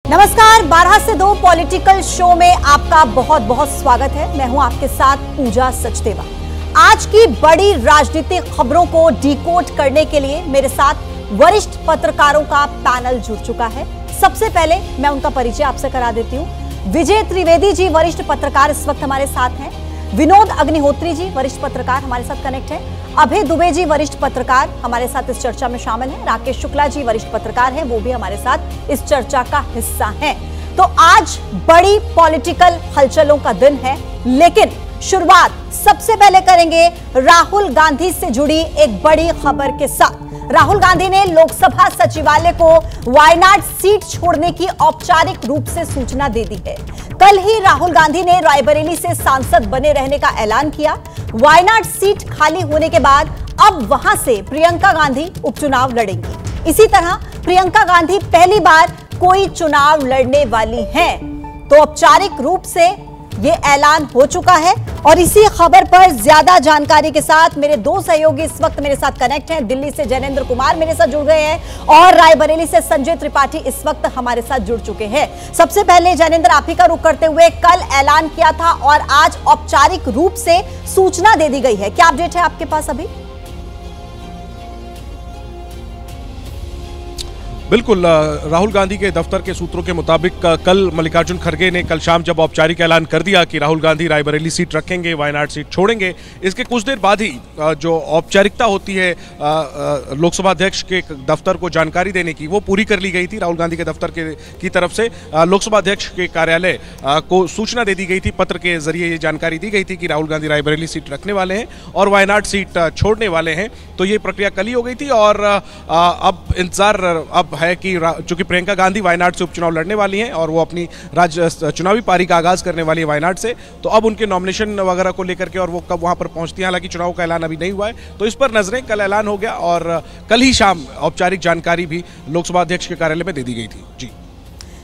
नमस्कार, 12 से 2 political show में आपका बहुत बहुत स्वागत है। मैं हूं आपके साथ पूजा सचदेवा। आज की बड़ी राजनीतिक खबरों को डिकोड करने के लिए मेरे साथ वरिष्ठ पत्रकारों का पैनल जुड़ चुका है। सबसे पहले मैं उनका परिचय आपसे करा देती हूं। विजय त्रिवेदी जी वरिष्ठ पत्रकार इस वक्त हमारे साथ हैं। विनोद अग्निहोत्री जी वरिष्ठ पत्रकार हमारे साथ कनेक्ट है। अभय दुबे जी वरिष्ठ पत्रकार हमारे साथ इस चर्चा में शामिल हैं। राकेश शुक्ला जी वरिष्ठ पत्रकार हैं, वो भी हमारे साथ इस चर्चा का हिस्सा हैं। तो आज बड़ी पॉलिटिकल हलचलों का दिन है, लेकिन शुरुआत सबसे पहले करेंगे राहुल गांधी से जुड़ी एक बड़ी खबर के साथ। राहुल गांधी ने लोकसभा सचिवालय को वायनाड सीट छोड़ने की औपचारिक रूप से सूचना दे दी है। कल ही राहुल गांधी ने रायबरेली से सांसद बने रहने का ऐलान किया। वायनाड सीट खाली होने के बाद अब वहां से प्रियंका गांधी उपचुनाव लड़ेंगी। इसी तरह प्रियंका गांधी पहली बार कोई चुनाव लड़ने वाली हैं। तो औपचारिक रूप से ये ऐलान हो चुका है। और इसी खबर पर ज्यादा जानकारी के साथ मेरे दो सहयोगी इस वक्त मेरे साथ कनेक्ट हैं। दिल्ली से जैनेंद्र कुमार मेरे साथ जुड़ गए हैं और रायबरेली से संजय त्रिपाठी इस वक्त हमारे साथ जुड़ चुके हैं। सबसे पहले जैनेंद्र, आप ही का रुख करते हुए, कल ऐलान किया था और आज औपचारिक रूप से सूचना दे दी गई है, क्या अपडेट है आपके पास अभी? बिल्कुल, राहुल गांधी के दफ्तर के सूत्रों के मुताबिक कल मल्लिकार्जुन खड़गे ने कल शाम जब औपचारिक ऐलान कर दिया कि राहुल गांधी रायबरेली सीट रखेंगे, वायनाड सीट छोड़ेंगे, इसके कुछ देर बाद ही जो औपचारिकता होती है लोकसभा अध्यक्ष के दफ्तर को जानकारी देने की, वो पूरी कर ली गई थी। राहुल गांधी के दफ्तर की तरफ से लोकसभा अध्यक्ष के कार्यालय को सूचना दे दी गई थी, पत्र के जरिए ये जानकारी दी गई थी कि राहुल गांधी रायबरेली सीट रखने वाले हैं और वायनाड सीट छोड़ने वाले हैं। तो ये प्रक्रिया कल ही हो गई थी और अब इंतजार अब है कि चूंकि प्रियंका गांधी वायनाड से उपचुनाव लड़ने वाली हैं और वो अपनी चुनावी पारी का आगाज करने वाली है वायनाड से, तो अब उनके नॉमिनेशन वगैरह को लेकर के और वो कब वहां पर पहुंचती हैं, हालांकि चुनाव का ऐलान अभी नहीं हुआ है, तो इस पर नजरें। कल ऐलान हो गया और कल ही शाम औपचारिक जानकारी भी लोकसभा अध्यक्ष के कार्यालय में दे दी गई थी। जी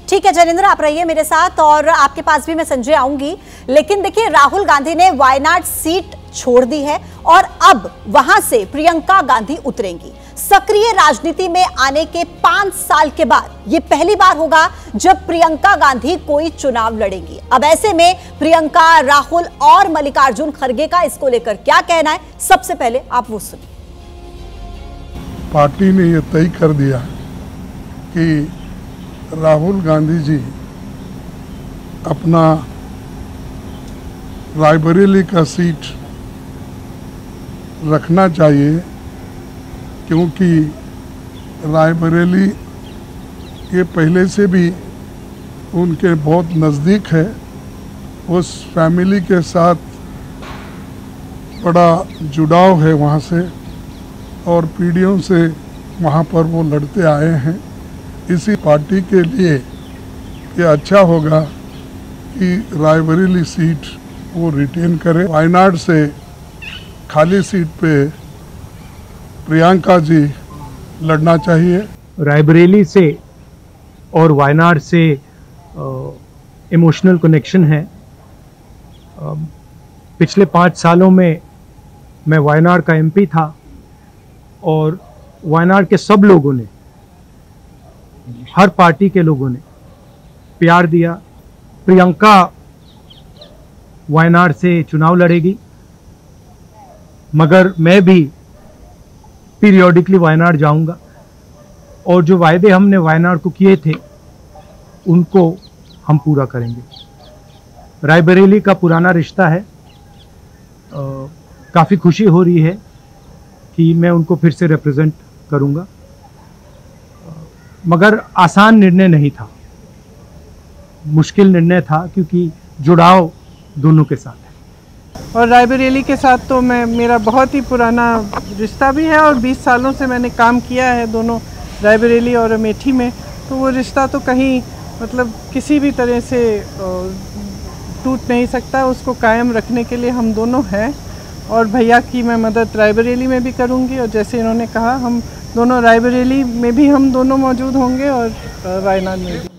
ठीक है जैनेंद्र, आप रहिए मेरे साथ और आपके पास भी मैं संजय आऊंगी। लेकिन देखिए, राहुल गांधी ने वायनाड सीट छोड़ दी है और अब वहां से प्रियंका गांधी उतरेंगी। सक्रिय राजनीति में आने के 5 साल के बाद यह पहली बार होगा जब प्रियंका गांधी कोई चुनाव लड़ेंगी। अब ऐसे में प्रियंका, राहुल और मल्लिकार्जुन खड़गे का इसको लेकर क्या कहना है, सबसे पहले आप वो सुनिए। पार्टी ने यह तय कर दिया कि राहुल गांधी जी अपना रायबरेली का सीट रखना चाहिए, क्योंकि रायबरेली ये पहले से भी उनके बहुत नज़दीक है। उस फैमिली के साथ बड़ा जुड़ाव है वहाँ से और पीढ़ियों से वहाँ पर वो लड़ते आए हैं। इसी पार्टी के लिए ये अच्छा होगा कि रायबरेली सीट वो रिटेन करे। वायनाड से खाली सीट पे प्रियंका जी लड़ना चाहिए। रायबरेली से और वायनाड से इमोशनल कनेक्शन है। पिछले 5 सालों में मैं वायनाड का एमपी था और वायनाड के सब लोगों ने, हर पार्टी के लोगों ने प्यार दिया। प्रियंका वायनाड से चुनाव लड़ेगी, मगर मैं भी पीरियोडिकली वायनाड जाऊंगा और जो वायदे हमने वायनाड को किए थे उनको हम पूरा करेंगे। रायबरेली का पुराना रिश्ता है, काफ़ी खुशी हो रही है कि मैं उनको फिर से रिप्रेजेंट करूंगा, मगर आसान निर्णय नहीं था, मुश्किल निर्णय था, क्योंकि जुड़ाव दोनों के साथ है। और रायबरेली के साथ तो मेरा बहुत ही पुराना रिश्ता भी है और 20 सालों से मैंने काम किया है दोनों रायबरेली और अमेठी में, तो वो रिश्ता तो कहीं मतलब किसी भी तरह से टूट नहीं सकता। उसको कायम रखने के लिए हम दोनों हैं और भैया की मैं मदद रायबरेली में भी करूँगी और जैसे इन्होंने कहा, हम दोनों रायबरेली में भी हम दोनों मौजूद होंगे और वायनाड में भी।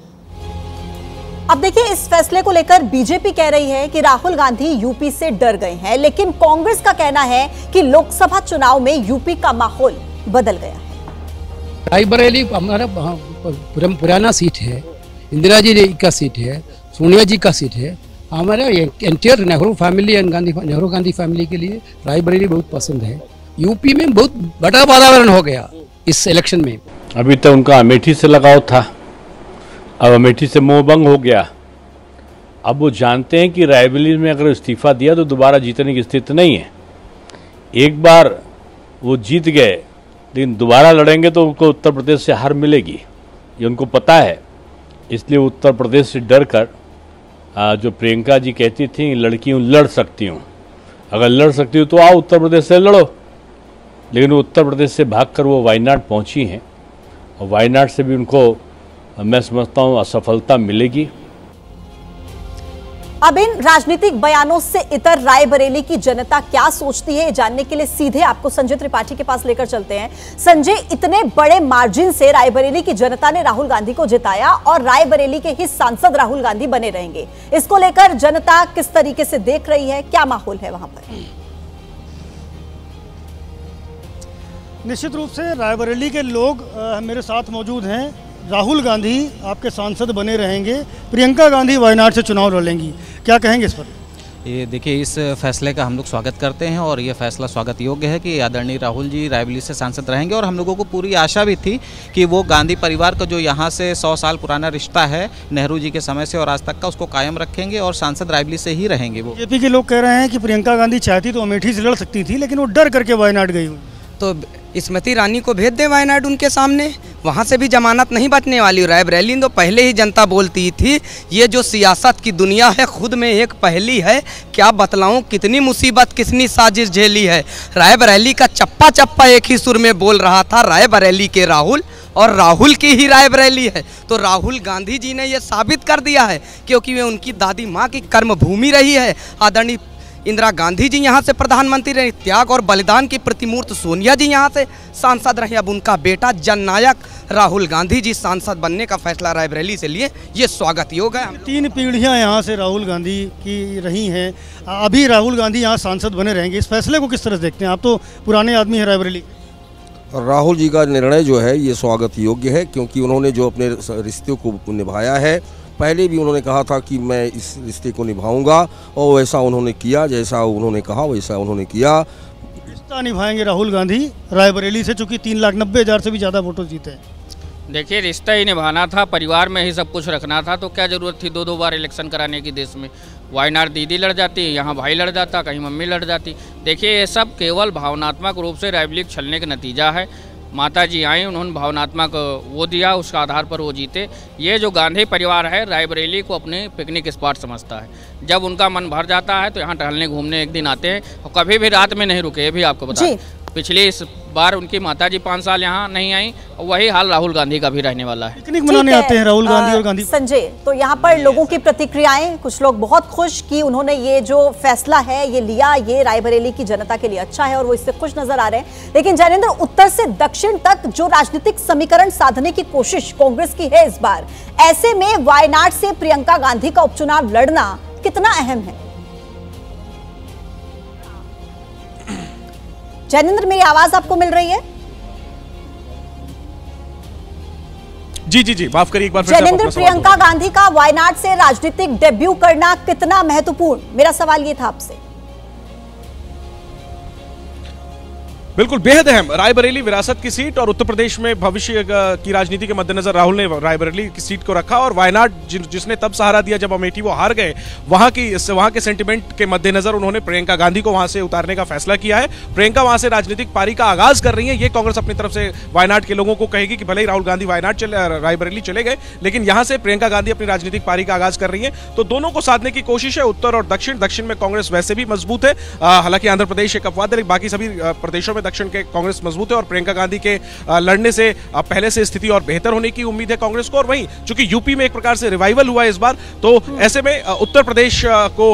अब देखिए, इस फैसले को लेकर बीजेपी कह रही है कि राहुल गांधी यूपी से डर गए हैं, लेकिन कांग्रेस का कहना है कि लोकसभा चुनाव में यूपी का माहौल बदल गया है। रायबरेली हमारा पुराना सीट है, इंदिरा जी का सीट है, सोनिया जी का सीट है। हमारे entire Nehru family and Nehru Gandhi family के लिए रायबरेली बहुत पसंद है। यूपी में बहुत बड़ा वातावरण हो गया इस इलेक्शन में। अभी तक उनका अमेठी से लगाव था, अब अमेठी से मोह भंग हो गया। अब वो जानते हैं कि रायबरेली में अगर इस्तीफा दिया तो दोबारा जीतने की स्थिति नहीं है। एक बार वो जीत गए, लेकिन दोबारा लड़ेंगे तो उनको उत्तर प्रदेश से हार मिलेगी, ये उनको पता है। इसलिए उत्तर प्रदेश से डर कर जो प्रियंका जी कहती थी लड़की हूँ, लड़ सकती हूँ, अगर लड़ सकती हूँ तो आओ उत्तर प्रदेश से लड़ो। लेकिन वो उत्तर प्रदेश से भागकर वो वायनाड पहुँची हैं और वायनाड से भी उनको मैं समझता हूँ असफलता मिलेगी। अब इन राजनीतिक बयानों से इतर रायबरेली की जनता क्या सोचती है, जानने के लिए सीधे आपको संजय त्रिपाठी के पास लेकर चलते हैं। संजय, इतने बड़े मार्जिन से रायबरेली की जनता ने राहुल गांधी को जिताया और रायबरेली के ही सांसद राहुल गांधी बने रहेंगे। इसको लेकर जनता किस तरीके से देख रही है, क्या माहौल है वहां पर? निश्चित रूप से रायबरेली के लोग मेरे साथ मौजूद हैं। राहुल गांधी आपके सांसद बने रहेंगे, प्रियंका गांधी वायनाड से चुनाव लड़ेंगी, क्या कहेंगे इस पर? ये देखिए, इस फैसले का हम लोग स्वागत करते हैं और ये फैसला स्वागत योग्य है कि आदरणीय राहुल जी रायबरेली से सांसद रहेंगे। और हम लोगों को पूरी आशा भी थी कि वो गांधी परिवार का जो यहाँ से 100 साल पुराना रिश्ता है नेहरू जी के समय से और आज तक का, उसको कायम रखेंगे और सांसद रायबरेली से ही रहेंगे। वो बीजेपी के लोग कह रहे हैं कि प्रियंका गांधी चाहती तो अमेठी से लड़ सकती थी, लेकिन वो डर करके वायनाड गई हुई। तो स्मृति ईरानी को भेज दें वायनाड उनके सामने, वहाँ से भी जमानत नहीं बचने वाली। रायबरेली तो पहले ही जनता बोलती थी ये जो सियासत की दुनिया है खुद में एक पहेली है, क्या बतलाऊं कितनी मुसीबत कितनी साजिश झेली है। रायबरेली का चप्पा चप्पा एक ही सुर में बोल रहा था, रायबरेली के राहुल और राहुल की ही रायबरेली है। तो राहुल गांधी जी ने ये साबित कर दिया है, क्योंकि वे उनकी दादी माँ की कर्मभूमि रही है। आदरणीय इंदिरा गांधी जी यहाँ से प्रधानमंत्री रहे, त्याग और बलिदान की प्रतिमूर्ति सोनिया जी यहाँ से सांसद रहे। अब उनका बेटा जननायक राहुल गांधी जी सांसद बनने का फैसला रायबरेली से लिए, ये स्वागत योग्य है। 3 पीढ़ियाँ यहाँ से राहुल गांधी की रही हैं, अभी राहुल गांधी यहाँ सांसद बने रहेंगे। इस फैसले को किस तरह देखते हैं? आप तो पुराने आदमी हैं रायबरेली। राहुल जी का निर्णय जो है ये स्वागत योग्य है, क्योंकि उन्होंने जो अपने रिश्ते को निभाया है, पहले भी उन्होंने कहा था कि मैं इस रिश्ते को निभाऊंगा और वैसा उन्होंने किया, जैसा उन्होंने कहा वैसा उन्होंने किया। रिश्ता निभाएंगे राहुल गांधी रायबरेली से, चूँकि 3,90,000 से भी ज़्यादा वोटों जीते हैं। देखिए, रिश्ता ही निभाना था, परिवार में ही सब कुछ रखना था, तो क्या ज़रूरत थी 2-2 बार इलेक्शन कराने की देश में। वायनाड दीदी लड़ जाती, यहाँ भाई लड़ जाता, कहीं मम्मी लड़ जाती। देखिए, ये सब केवल भावनात्मक रूप से रायबरेली छलने का नतीजा है। माता जी आई, उन्होंने भावनात्मक वो दिया, उसका आधार पर वो जीते। ये जो गांधी परिवार है रायबरेली को अपने पिकनिक स्पॉट समझता है। जब उनका मन भर जाता है तो यहाँ टहलने घूमने एक दिन आते हैं और कभी भी रात में नहीं रुके। ये भी आपको बता, पिछली इस बार उनकी माताजी 5 साल यहाँ नहीं आई, वही हाल राहुल गांधी का भी रहने वाला है। पिकनिक मनाने आते हैं राहुल गांधी और गांधी। संजय, तो यहाँ पर लोगों की प्रतिक्रियाएं, कुछ लोग बहुत खुश कि उन्होंने ये जो फैसला है ये लिया, ये रायबरेली की जनता के लिए अच्छा है और वो इससे खुश नजर आ रहे हैं। लेकिन जैनेंद्र, उत्तर से दक्षिण तक जो राजनीतिक समीकरण साधने की कोशिश कांग्रेस की है इस बार, ऐसे में वायनाड से प्रियंका गांधी का उपचुनाव लड़ना कितना अहम है? जैनेंद्र, मेरी आवाज आपको मिल रही है? जी, माफ करिए एक बार फिर। जैनेंद्र, प्रियंका गांधी का वायनाड से राजनीतिक डेब्यू करना कितना महत्वपूर्ण, मेरा सवाल ये था आपसे। बिल्कुल बेहद अहम। रायबरेली विरासत की सीट और उत्तर प्रदेश में भविष्य की राजनीति के मद्देनजर राहुल ने रायबरेली की सीट को रखा और वायनाड जिसने तब सहारा दिया जब अमेठी वो हार गए, वहां के सेंटिमेंट के मद्देनजर उन्होंने प्रियंका गांधी को वहां से उतारने का फैसला किया है। प्रियंका वहां से राजनीतिक पारी का आगाज कर रही है। ये कांग्रेस अपनी तरफ से वायनाड के लोगों को कहेगी कि भले ही राहुल गांधी रायबरेली चले गए, लेकिन यहां से प्रियंका गांधी अपनी राजनीतिक पारी का आगाज कर रही है। तो दोनों को साधने की कोशिश है, उत्तर और दक्षिण में कांग्रेस वैसे भी मजबूत है। हालांकि आंध्र प्रदेश एक अपवाद है, लेकिन बाकी सभी प्रदेशों में दक्षिण के कांग्रेस मजबूत है और प्रियंका गांधी के लड़ने से पहले से स्थिति और बेहतर होने की उम्मीद है कांग्रेस को। और वहीं चूंकि यूपी में एक प्रकार से रिवाइवल हुआ इस बार, तो ऐसे में उत्तर प्रदेश को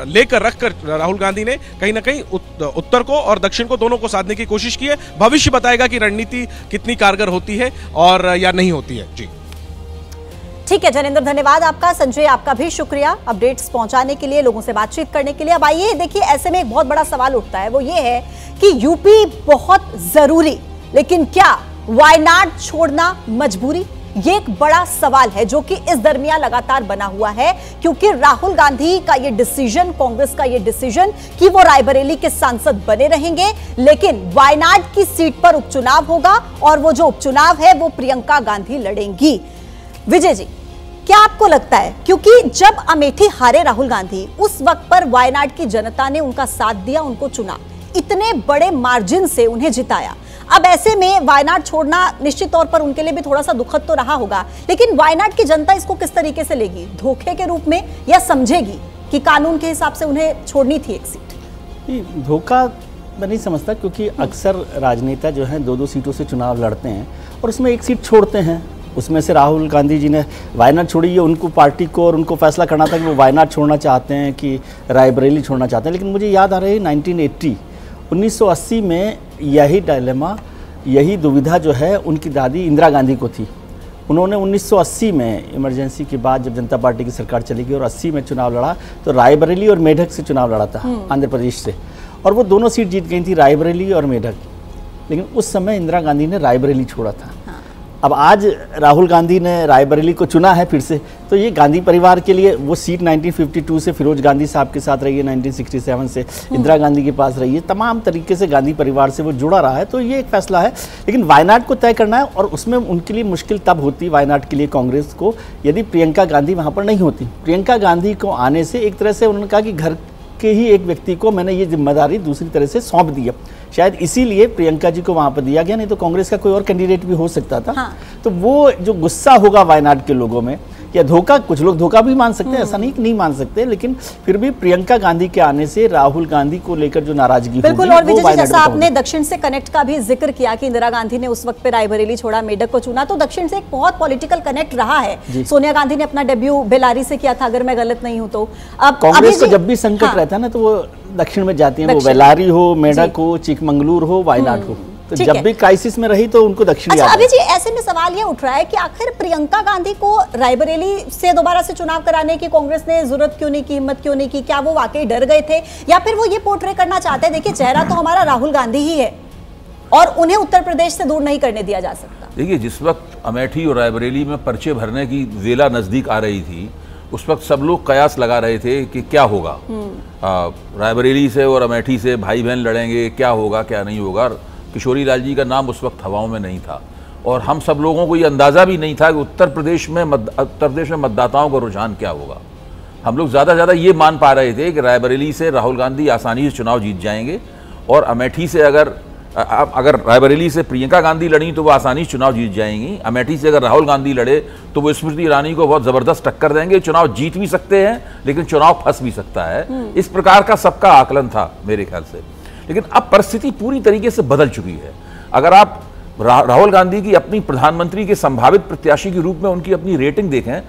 लेकर रखकर राहुल गांधी ने कहीं ना कहीं उत्तर को और दक्षिण को दोनों को साधने की कोशिश की है। भविष्य बताएगा कि रणनीति कितनी कारगर होती है और या नहीं होती है। जी ठीक है जैनेंद्र, धन्यवाद आपका। संजय, आपका भी शुक्रिया अपडेट्स पहुंचाने के लिए, लोगों से बातचीत करने के लिए। अब आइए देखिए, ऐसे में एक बहुत बड़ा सवाल उठता है, वो ये है कि यूपी बहुत जरूरी, लेकिन क्या वायनाड छोड़ना मजबूरी? ये एक बड़ा सवाल है जो कि इस दरमियान लगातार बना हुआ है, क्योंकि राहुल गांधी का ये डिसीजन, कांग्रेस का ये डिसीजन कि वो रायबरेली के सांसद बने रहेंगे, लेकिन वायनाड की सीट पर उपचुनाव होगा और वो जो उपचुनाव है वो प्रियंका गांधी लड़ेंगी। विजय जी, क्या आपको लगता है, क्योंकि जब अमेठी हारे राहुल गांधी, उस वक्त पर वायनाड की जनता ने उनका साथ दिया, उनको चुना, इतने बड़े मार्जिन से उन्हें जिताया, अब ऐसे में वायनाड छोड़ना निश्चित तौर पर उनके लिए भी थोड़ा सा दुखद तो रहा होगा, लेकिन वायनाड की जनता इसको किस तरीके से लेगी? धोखे के रूप में, या समझेगी कि कानून के हिसाब से उन्हें छोड़नी थी एक सीट? धोखा मैं नहीं समझता, क्योंकि अक्सर राजनेता जो हैं 2-2 सीटों से चुनाव लड़ते हैं और उसमें एक सीट छोड़ते हैं। उसमें से राहुल गांधी जी ने वायनाड छोड़ी, ये उनको पार्टी को और उनको फैसला करना था कि वो वायनाड छोड़ना चाहते हैं कि रायबरेली छोड़ना चाहते हैं। लेकिन मुझे याद आ रहा है 1980 में यही डायलेमा, यही दुविधा जो है उनकी दादी इंदिरा गांधी को थी। उन्होंने 1980 में इमरजेंसी के बाद जब जनता पार्टी की सरकार चली गई और 80 में चुनाव लड़ा, तो रायबरेली और मेढक से चुनाव लड़ा था, आंध्र प्रदेश से, और वो दोनों सीट जीत गई थी, रायबरेली और मेढक। लेकिन उस समय इंदिरा गांधी ने रायबरेली छोड़ा था। अब आज राहुल गांधी ने रायबरेली को चुना है फिर से, तो ये गांधी परिवार के लिए वो सीट 1952 से फिरोज गांधी साहब के साथ रही है, 1967 से इंदिरा गांधी के पास रही है, तमाम तरीके से गांधी परिवार से वो जुड़ा रहा है, तो ये एक फैसला है। लेकिन वायनाड को तय करना है, और उसमें उनके लिए मुश्किल तब होती वायनाड के लिए, कांग्रेस को, यदि प्रियंका गांधी वहाँ पर नहीं होती। प्रियंका गांधी को आने से एक तरह से उन्होंने कहा कि घर के ही एक व्यक्ति को मैंने ये जिम्मेदारी दूसरी तरह से सौंप दी है, शायद इसीलिए प्रियंका जी को वहां पर दिया गया, नहीं तो कांग्रेस का कोई और कैंडिडेट भी हो सकता था। हाँ। तो वो जो गुस्सा होगा वायनाड के लोगों में, या धोखा, कुछ लोग धोखा भी मान सकते हैं, ऐसा नहीं कि नहीं मान सकते, लेकिन फिर भी प्रियंका गांधी के आने से राहुल गांधी को लेकर जो नाराजगी बिल्कुल। और विजय जी, जैसा आपने दक्षिण से कनेक्ट का भी जिक्र किया कि इंदिरा गांधी ने उस वक्त पे रायबरेली छोड़ा, मेढक को चुना, तो दक्षिण से एक बहुत पॉलिटिकल कनेक्ट रहा है। सोनिया गांधी ने अपना डेब्यू बेलारी से किया था, अगर मैं गलत नहीं हूं तो। अब कांग्रेस को जब भी संकट रहता है ना, तो वो दक्षिण में जाती है, वो बेलारी हो, मेढक हो, चिकमंगलूर हो, वायनाड हो, तो जब भी क्राइसिस में रही तो उनको दक्षिण। अच्छा अभी जी, ऐसे में सवाल ये उठ रहा है कि आखिर प्रियंका गांधी को रायबरेली से दोबारा से चुनाव कराने की कांग्रेस ने जरूरत क्यों नहीं की, हिम्मत क्यों नहीं की? क्या वो वाकई डर गए थे, या फिर वो ये पोर्ट्रे करना चाहते हैं, देखिए चेहरा तो हमारा राहुल गांधी ही है और उन्हें उत्तर प्रदेश से दूर नहीं करने दिया जा सकता? देखिए, जिस वक्त अमेठी और रायबरेली में पर्चे भरने की वेला नजदीक आ रही थी, उस वक्त सब लोग कयास लगा रहे थे कि क्या होगा, रायबरेली से और अमेठी से भाई बहन लड़ेंगे, क्या होगा क्या नहीं होगा। किशोरी लाल जी का नाम उस वक्त हवाओं में नहीं था, और हम सब लोगों को ये अंदाज़ा भी नहीं था कि उत्तर प्रदेश में मतदाताओं का रुझान क्या होगा। हम लोग ज़्यादा ये मान पा रहे थे कि रायबरेली से राहुल गांधी आसानी से चुनाव जीत जाएंगे, और अमेठी से अगर रायबरेली से प्रियंका गांधी लड़ी तो वो आसानी से चुनाव जीत जाएंगी, अमेठी से अगर राहुल गांधी लड़े तो वो स्मृति ईरानी को बहुत ज़बरदस्त टक्कर देंगे, चुनाव जीत भी सकते हैं लेकिन चुनाव फंस भी सकता है। इस प्रकार का सबका आकलन था मेरे ख्याल से। लेकिन अब परिस्थिति पूरी तरीके से बदल चुकी है। अगर आप राहुल गांधी की अपनी प्रधानमंत्री के संभावित प्रत्याशी के रूप में उनकी अपनी रेटिंग देखें,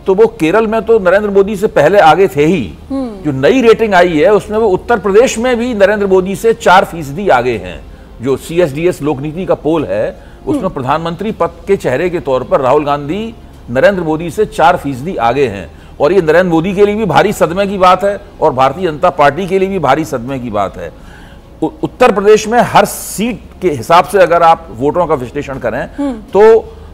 तो वो केरल में तो नरेंद्र मोदी से पहले आगे थे ही। जो नई रेटिंग आई है उसमें वो उत्तर प्रदेश में भी नरेंद्र मोदी से 4% आगे हैं। जो CSDS लोकनीति का पोल है उसमें प्रधानमंत्री पद के चेहरे के तौर पर राहुल गांधी नरेंद्र मोदी से 4% आगे हैं, और ये नरेंद्र मोदी के लिए भी भारी सदमे की बात है और भारतीय जनता पार्टी के लिए भी भारी सदमे की बात है। उत्तर प्रदेश में हर सीट के हिसाब से अगर आप वोटों का विश्लेषण करें तो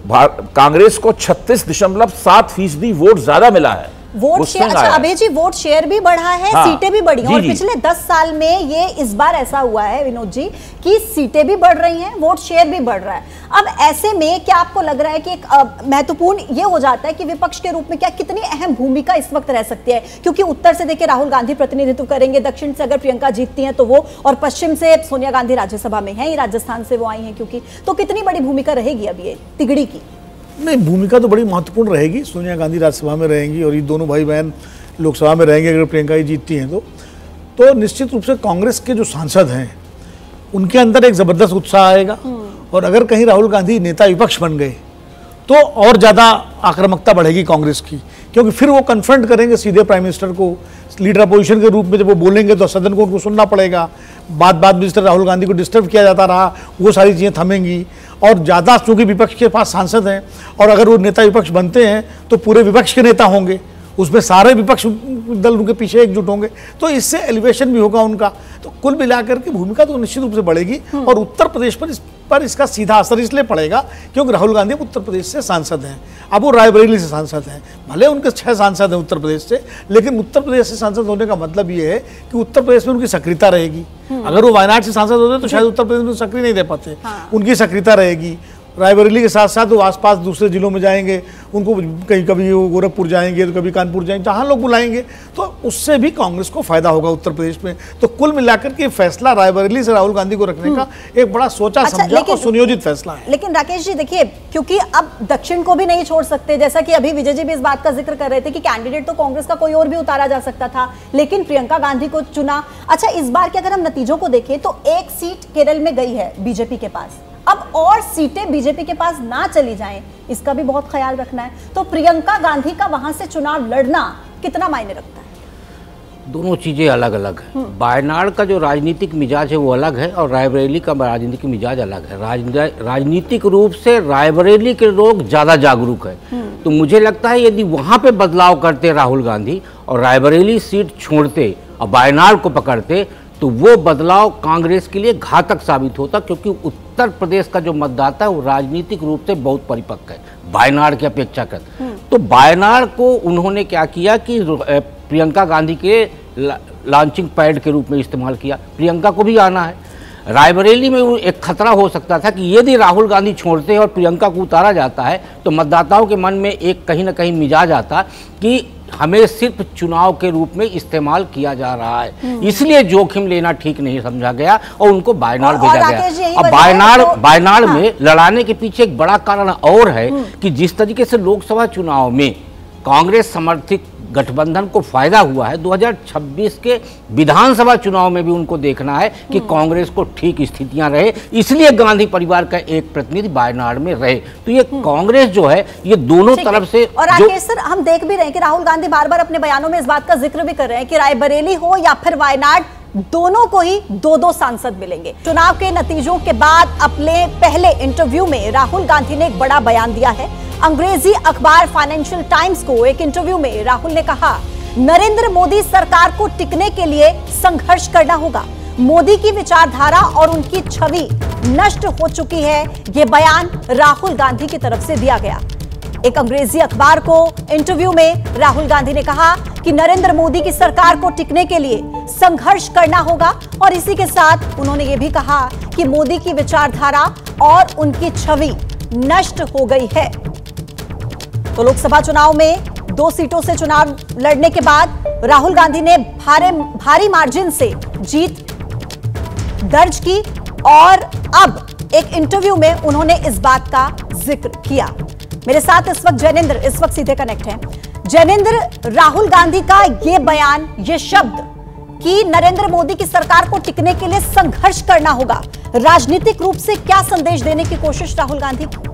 कांग्रेस को 36.7% वोट ज्यादा मिला है। वोट शेयर, अच्छा अभय जी, वोट शेयर भी बढ़ा है, सीटें भी बढ़ी हैं, और पिछले 10 साल में ये इस बार ऐसा हुआ है विनोद जी कि सीटें भी बढ़ रही हैं, वोट शेयर भी बढ़ रहा है। अब ऐसे में क्या आपको लग रहा है कि एक महत्वपूर्ण ये हो जाता है कि विपक्ष के रूप में क्या कितनी अहम भूमिका इस वक्त रह सकती है? क्योंकि उत्तर से देखिए राहुल गांधी प्रतिनिधित्व करेंगे, दक्षिण से अगर प्रियंका जीतती हैं तो वो, और पश्चिम से सोनिया गांधी राज्यसभा में है, राजस्थान से वो आई हैं क्योंकि, तो कितनी बड़ी भूमिका रहेगी अब ये तिगड़ी की? नहीं, भूमिका तो बड़ी महत्वपूर्ण रहेगी। सोनिया गांधी राज्यसभा में रहेंगी और ये दोनों भाई बहन लोकसभा में रहेंगे अगर प्रियंका ही जीतती हैं तो निश्चित रूप से कांग्रेस के जो सांसद हैं उनके अंदर एक ज़बरदस्त उत्साह आएगा, और अगर कहीं राहुल गांधी नेता विपक्ष बन गए तो और ज़्यादा आक्रामकता बढ़ेगी कांग्रेस की, क्योंकि फिर वो कन्फ्रंट करेंगे सीधे प्राइम मिनिस्टर को लीडर अपोजिशन के रूप में। जब वो बोलेंगे तो सदन को उनको सुनना पड़ेगा। बात मिनिस्टर राहुल गांधी को डिस्टर्ब किया जाता रहा, वो सारी चीज़ें थमेंगी, और ज़्यादा चूँकि विपक्ष के पास सांसद हैं और अगर वो नेता विपक्ष बनते हैं तो पूरे विपक्ष के नेता होंगे, उसमें सारे विपक्ष दल उनके पीछे एकजुट होंगे, तो इससे एलिवेशन भी होगा उनका। तो कुल मिलाकर की भूमिका तो निश्चित रूप से बढ़ेगी और उत्तर प्रदेश पर इसका सीधा असर इसलिए पड़ेगा क्योंकि राहुल गांधी उत्तर प्रदेश से सांसद हैं। अब वो रायबरेली से सांसद हैं, भले उनके 6 सांसद हैं उत्तर प्रदेश से, लेकिन उत्तर प्रदेश से सांसद होने का मतलब ये है कि उत्तर प्रदेश में उनकी सक्रियता रहेगी। अगर वो वायनाड से सांसद होते तो शायद उत्तर प्रदेश में सक्रिय नहीं दे पाते। उनकी सक्रियता रहेगी। रायबरेली के साथ साथ वो आसपास दूसरे जिलों में जाएंगे, उनको कहीं कभी वो गोरखपुर जाएंगे तो कभी कानपुर जाएंगे, जहाँ लोग बुलाएंगे, तो उससे भी कांग्रेस को फायदा होगा उत्तर प्रदेश में। तो कुल मिलाकर के फैसला रायबरेली से राहुल गांधी को रखने का एक बड़ा सोचा समझा और सुनियोजित फैसला है। लेकिन राकेश जी देखिए, क्योंकि अब दक्षिण को भी नहीं छोड़ सकते, जैसा कि अभी विजय जी भी इस बात का जिक्र कर रहे थे कि कैंडिडेट तो कांग्रेस का कोई और भी उतारा जा सकता था, लेकिन प्रियंका गांधी को चुना। अच्छा, इस बार के अगर हम नतीजों को देखें तो 1 सीट केरल में गई है बीजेपी के पास, अब और सीटें बीजेपी के पास ना चली जाएं, इसका भी बहुत ख्याल रखना है। तो प्रियंका गांधी का वहां से चुनाव लड़ना कितना मायने रखता है? दोनों चीज़ें अलग अलग है। वायनाड का जो राजनीतिक मिजाज है वो अलग है और रायबरेली का राजनीतिक मिजाज अलग है। राजनीतिक रूप से रायबरेली के लोग ज़्यादा जागरूक है, तो मुझे लगता है यदि वहाँ पे बदलाव करते राहुल गांधी और रायबरेली सीट छोड़ते और वायनाड को पकड़ते तो वो बदलाव कांग्रेस के लिए घातक साबित होता, क्योंकि उत्तर प्रदेश का जो मतदाता है वो राजनीतिक रूप से बहुत परिपक्व है वायनाड की अपेक्षा कर। तो वायनाड को उन्होंने क्या किया कि प्रियंका गांधी के लॉन्चिंग पैड के रूप में इस्तेमाल किया। प्रियंका को भी आना है। रायबरेली में एक खतरा हो सकता था कि यदि राहुल गांधी छोड़ते हैं और प्रियंका को उतारा जाता है तो मतदाताओं के मन में एक कहीं ना कहीं मिजाज आता कि हमें सिर्फ चुनाव के रूप में इस्तेमाल किया जा रहा है, इसलिए जोखिम लेना ठीक नहीं समझा गया और उनको वायनाड भेजा गया। अब वायनाड में लड़ाने के पीछे एक बड़ा कारण और है कि जिस तरीके से लोकसभा चुनाव में कांग्रेस समर्थित गठबंधन को फायदा हुआ है, 2026 के विधानसभा चुनाव में भी उनको देखना है कि कांग्रेस को ठीक स्थितियां रहे, इसलिए गांधी परिवार का एक प्रतिनिधि वायनाड में रहे। तो ये कांग्रेस जो है ये दोनों तरफ से। और राकेश सर, हम देख भी रहे हैं कि राहुल गांधी बार बार अपने बयानों में इस बात का जिक्र भी कर रहे हैं कि रायबरेली हो या फिर वायनाड, दोनों को ही 2-2 सांसद मिलेंगे। चुनाव के नतीजों के बाद अपने पहले इंटरव्यू में राहुल गांधी ने एक बड़ा बयान दिया है। अंग्रेजी अखबार फाइनेंशियल टाइम्स को एक इंटरव्यू में राहुल ने कहा, नरेंद्र मोदी सरकार को टिकने के लिए संघर्ष करना होगा। मोदी की विचारधारा और उनकी छवि नष्ट हो चुकी है। यह बयान राहुल गांधी की तरफ से दिया गया। एक अंग्रेजी अखबार को इंटरव्यू में राहुल गांधी ने कहा कि नरेंद्र मोदी की सरकार को टिकने के लिए संघर्ष करना होगा और इसी के साथ उन्होंने ये भी कहा कि मोदी की विचारधारा और उनकी छवि नष्ट हो गई है। तो लोकसभा चुनाव में 2 सीटों से चुनाव लड़ने के बाद राहुल गांधी ने भारी मार्जिन से जीत दर्ज की और अब एक इंटरव्यू में उन्होंने इस बात का जिक्र किया। मेरे साथ इस वक्त जैनेंद्र इस वक्त सीधे कनेक्ट हैं। जैनेंद्र, राहुल गांधी का ये बयान, ये शब्द कि नरेंद्र मोदी की सरकार को टिकने के लिए संघर्ष करना होगा, राजनीतिक रूप से क्या संदेश देने की कोशिश राहुल गांधी की?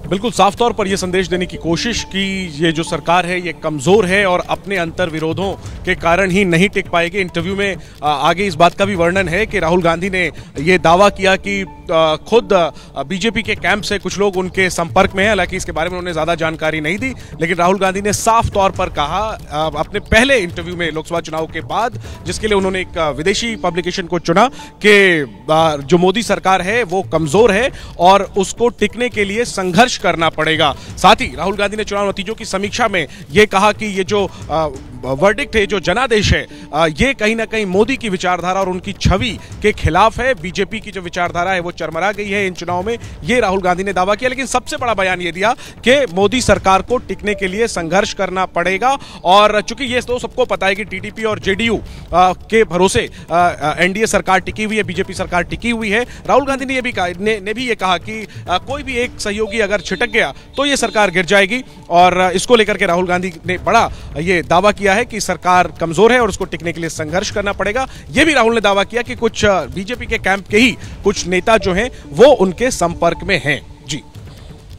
बिल्कुल साफ तौर पर यह संदेश देने की कोशिश कि ये जो सरकार है ये कमजोर है और अपने अंतर विरोधों के कारण ही नहीं टिक पाएगी। इंटरव्यू में आगे इस बात का भी वर्णन है कि राहुल गांधी ने ये दावा किया कि खुद बीजेपी के कैंप से कुछ लोग उनके संपर्क में हैं, हालांकि इसके बारे में उन्होंने ज्यादा जानकारी नहीं दी, लेकिन राहुल गांधी ने साफ तौर पर कहा अपने पहले इंटरव्यू में लोकसभा चुनाव के बाद, जिसके लिए उन्होंने एक विदेशी पब्लिकेशन को चुना, कि जो मोदी सरकार है वो कमजोर है और उसको टिकने के लिए संघर्ष करना पड़ेगा। साथ ही राहुल गांधी ने चुनाव नतीजों की समीक्षा में यह कहा कि ये जो वर्डिक्ट है, जो जनादेश है, ये कहीं ना कहीं मोदी की विचारधारा और उनकी छवि के खिलाफ है। बीजेपी की जो विचारधारा है वो चरमरा गई है इन चुनाव में, ये राहुल गांधी ने दावा किया। लेकिन सबसे बड़ा बयान ये दिया कि मोदी सरकार को टिकने के लिए संघर्ष करना पड़ेगा और चूंकि ये तो सबको पता है कि टीडीपी और जेडीयू के भरोसे एनडीए सरकार टिकी हुई है, बीजेपी सरकार टिकी हुई है। राहुल गांधी ने ये भी कहा कि कोई भी एक सहयोगी अगर छिटक गया तो ये सरकार गिर जाएगी और इसको लेकर के राहुल गांधी ने बड़ा ये दावा किया है कि सरकार कमजोर है और उसको टिकने के लिए संघर्ष करना पड़ेगा। ये भी राहुल ने दावा किया कि कुछ बीजेपी के कैंप के ही कुछ नेता जो हैं वो उनके संपर्क में हैं। जी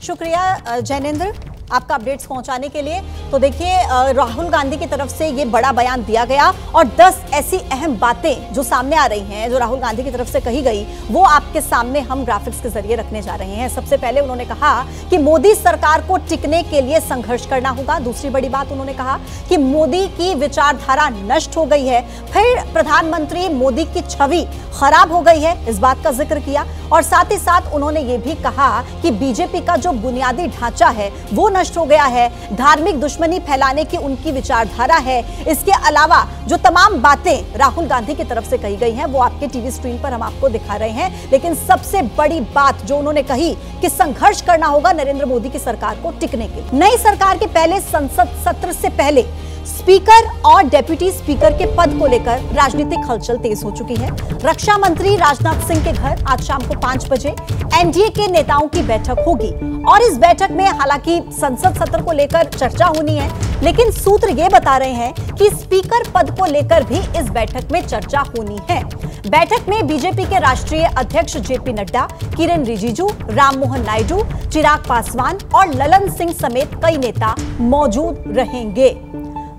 शुक्रिया जैनेंद्र। आपका अपडेट्स पहुंचाने के लिए। तो देखिए राहुल गांधी की तरफ से ये बड़ा बयान दिया गया और 10 ऐसी अहम बातें जो सामने आ रही हैं, जो राहुल गांधी की तरफ से कही गई, वो आपके सामने हम ग्राफिक्स के जरिए रखने जा रहे हैं। सबसे पहले उन्होंने कहा कि मोदी सरकार को टिकने के लिए संघर्ष करना होगा। दूसरी बड़ी बात उन्होंने कहा कि मोदी की विचारधारा नष्ट हो गई है। फिर प्रधानमंत्री मोदी की छवि खराब हो गई है, इस बात का जिक्र किया। और साथ ही साथ उन्होंने ये भी कहा कि बीजेपी का जो बुनियादी ढांचा है वो नष्ट हो गया है, धार्मिक दुश्मनी फैलाने की उनकी विचारधारा है। इसके अलावा जो तमाम बातें राहुल गांधी की तरफ से कही गई हैं वो आपके टीवी स्क्रीन पर हम आपको दिखा रहे हैं। लेकिन सबसे बड़ी बात जो उन्होंने कही कि संघर्ष करना होगा नरेंद्र मोदी की सरकार को टिकने के लिए। नई सरकार के पहले संसद सत्र से पहले स्पीकर और डेप्यूटी स्पीकर के पद को लेकर राजनीतिक हलचल तेज हो चुकी है। रक्षा मंत्री राजनाथ सिंह के घर आज शाम को 5 बजे एनडीए के नेताओं की बैठक होगी और इस बैठक में हालांकि संसद सत्र को लेकर चर्चा होनी है, लेकिन सूत्र ये बता रहे हैं कि स्पीकर पद को लेकर भी इस बैठक में चर्चा होनी है। बैठक में बीजेपी के राष्ट्रीय अध्यक्ष जेपी नड्डा, किरेन रिजिजू, राममोहन नायडू, चिराग पासवान और ललन सिंह समेत कई नेता मौजूद रहेंगे।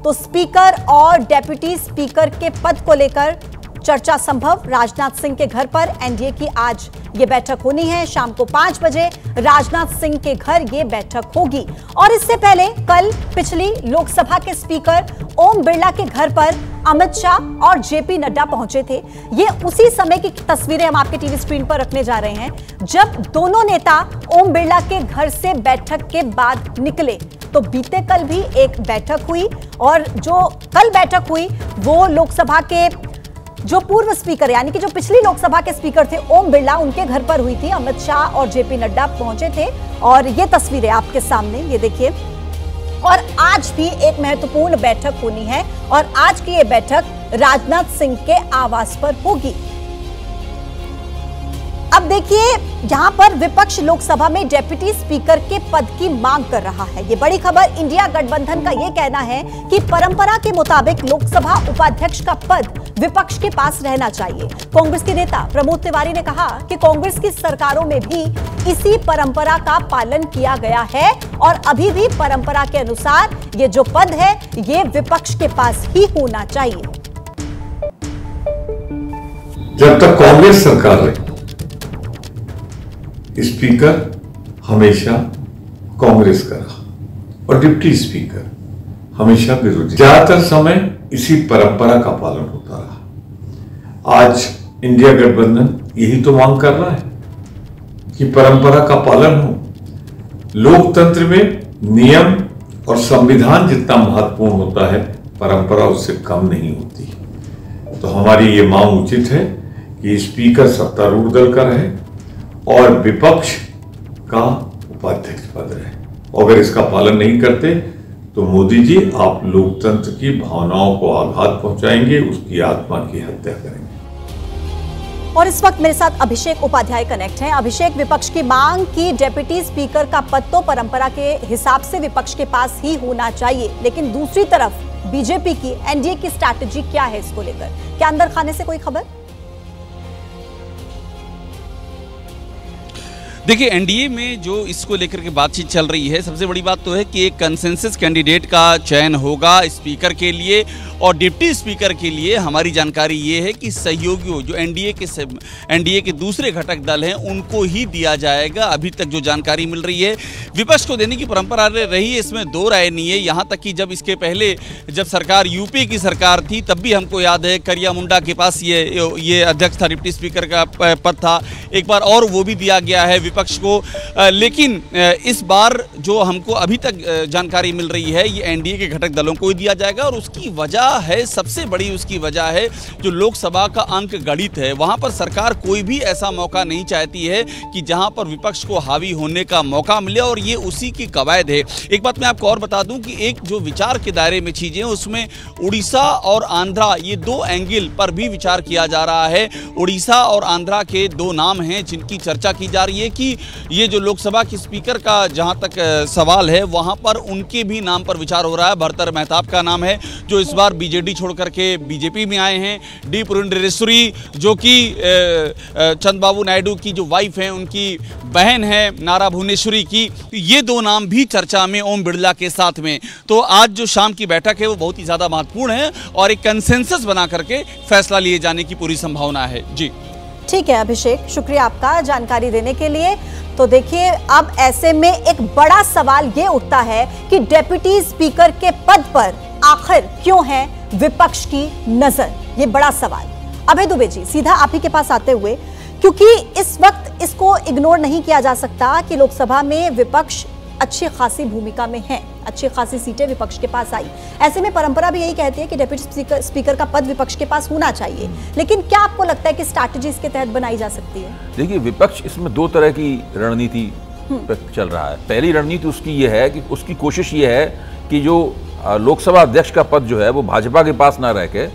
तो स्पीकर और डेप्यूटी स्पीकर के पद को लेकर चर्चा संभव। राजनाथ सिंह के घर पर एनडीए की आज ये बैठक होनी है। शाम को 5 बजे राजनाथ सिंह के घर ये बैठक होगी। और इससे पहले कल पिछली लोकसभा के स्पीकर ओम बिरला के घर पर अमित शाह और जेपी नड्डा पहुंचे थे। ये उसी समय की तस्वीरें हम आपके टीवी स्क्रीन पर रखने जा रहे हैं जब दोनों नेता ओम बिरला के घर से बैठक के बाद निकले। तो बीते कल भी एक बैठक हुई और जो कल बैठक हुई वो लोकसभा के जो पूर्व स्पीकर यानी कि जो पिछली लोकसभा के स्पीकर थे ओम बिरला, उनके घर पर हुई थी। अमित शाह और जेपी नड्डा पहुंचे थे और ये तस्वीरें आपके सामने ये देखिए। और आज भी एक महत्वपूर्ण बैठक होनी है और आज की ये बैठक राजनाथ सिंह के आवास पर होगी। अब देखिए यहां पर विपक्ष लोकसभा में डेप्यूटी स्पीकर के पद की मांग कर रहा है। ये बड़ी खबर, इंडिया गठबंधन का ये कहना है कि परंपरा के मुताबिक लोकसभा उपाध्यक्ष का पद विपक्ष के पास रहना चाहिए। कांग्रेस के नेता प्रमोद तिवारी ने कहा कि कांग्रेस की सरकारों में भी इसी परंपरा का पालन किया गया है और अभी भी परंपरा के अनुसार ये जो पद है ये विपक्ष के पास ही होना चाहिए। जब तक कांग्रेस सरकार रही स्पीकर हमेशा कांग्रेस का रहा और डिप्टी स्पीकर हमेशा विरोधी। ज्यादातर समय इसी परंपरा का पालन होता रहा। आज इंडिया गठबंधन यही तो मांग कर रहा है कि परंपरा का पालन हो। लोकतंत्र में नियम और संविधान जितना महत्वपूर्ण होता है, परंपरा उससे कम नहीं होती। तो हमारी ये मांग उचित है कि स्पीकर सत्तारूढ़ दल का रहे और विपक्ष का उपाध्यक्ष पद रहे। अगर इसका पालन नहीं करते तो मोदी जी आप लोकतंत्र की भावनाओं को आघात पहुंचाएंगे, उसकी आत्मा की हत्या करेंगे। और इस वक्त मेरे साथ अभिषेक उपाध्याय कनेक्ट हैं। अभिषेक, विपक्ष की मांग कि डेप्यूटी स्पीकर का पद तो परंपरा के हिसाब से विपक्ष के पास ही होना चाहिए, लेकिन दूसरी तरफ बीजेपी की एनडीए की स्ट्रैटेजी क्या है इसको लेकर? क्या अंदर खाने से कोई खबर? देखिए एनडीए में जो इसको लेकर के बातचीत चल रही है, सबसे बड़ी बात तो है कि एक कंसेंसस कैंडिडेट का चयन होगा स्पीकर के लिए और डिप्टी स्पीकर के लिए। हमारी जानकारी ये है कि सहयोगियों जो एनडीए के दूसरे घटक दल हैं उनको ही दिया जाएगा। अभी तक जो जानकारी मिल रही है विपक्ष को देने की परंपरा रही है, इसमें दो राय नहीं है। यहाँ तक कि जब इसके पहले जब सरकार यूपी की सरकार थी तब भी हमको याद है करिया मुंडा के पास ये अध्यक्ष था, डिप्टी स्पीकर का पद था एक बार और वो भी दिया गया है विपक्ष को। लेकिन इस बार जो हमको अभी तक जानकारी मिल रही है ये एनडीए के घटक दलों को ही दिया जाएगा और उसकी वजह है, सबसे बड़ी उसकी वजह है जो लोकसभा का अंक गणित है। वहां पर सरकार कोई भी ऐसा मौका नहीं चाहती है कि जहां पर विपक्ष को हावी होने का मौका मिले और ये उसी की कवायद है। एक बात मैं आपको और बता दूं कि एक जो विचार के दायरे में चीजें उसमें उड़ीसा और आंध्रा ये दो एंगल पर भी विचार किया जा रहा है। उड़ीसा और आंध्रा के दो नाम हैं जिनकी चर्चा की जा रही है कि क्योंकि ये जो लोकसभा की स्पीकर का जहां तक सवाल है वहां पर उनके भी नाम पर विचार हो रहा है। भर्तर मेहताब का नाम है जो इस बार बीजेडी छोड़ करके बीजेपी में आए हैं। डी पुरंदेश्वरी जो कि चंद्रबाबू नायडू की जो वाइफ हैं उनकी बहन है नारा भुवनेश्वरी की, ये दो नाम भी चर्चा में ओम बिरला के साथ में। तो आज जो शाम की बैठक है वो बहुत ही ज़्यादा महत्वपूर्ण है और एक कंसेंसस बना करके फैसला लिए जाने की पूरी संभावना है। जी ठीक है अभिषेक, शुक्रिया आपका जानकारी देने के लिए। तो देखिए अब ऐसे में एक बड़ा सवाल ये उठता है कि डेप्यूटी स्पीकर के पद पर आखिर क्यों है विपक्ष की नजर, ये बड़ा सवाल। अभय दुबे जी, सीधा आप ही के पास आते हुए, क्योंकि इस वक्त इसको इग्नोर नहीं किया जा सकता कि लोकसभा में विपक्ष अच्छी खासी भूमिका में है, अच्छी खासी सीटें विपक्ष के पास आई। ऐसे में परंपरा भी यही कहती है कि डिप्टी स्पीकर का पद विपक्ष के पास होना चाहिए, लेकिन क्या आपको लगता है कि स्ट्रैटेजी इसके तहत बनाई जा सकती है? देखिए, विपक्ष इसमें दो तरह की रणनीति चल रहा है। पहली रणनीति उसकी ये है कि उसकी कोशिश ये है कि जो लोकसभा अध्यक्ष का पद जो है वो भाजपा के पास ना रह के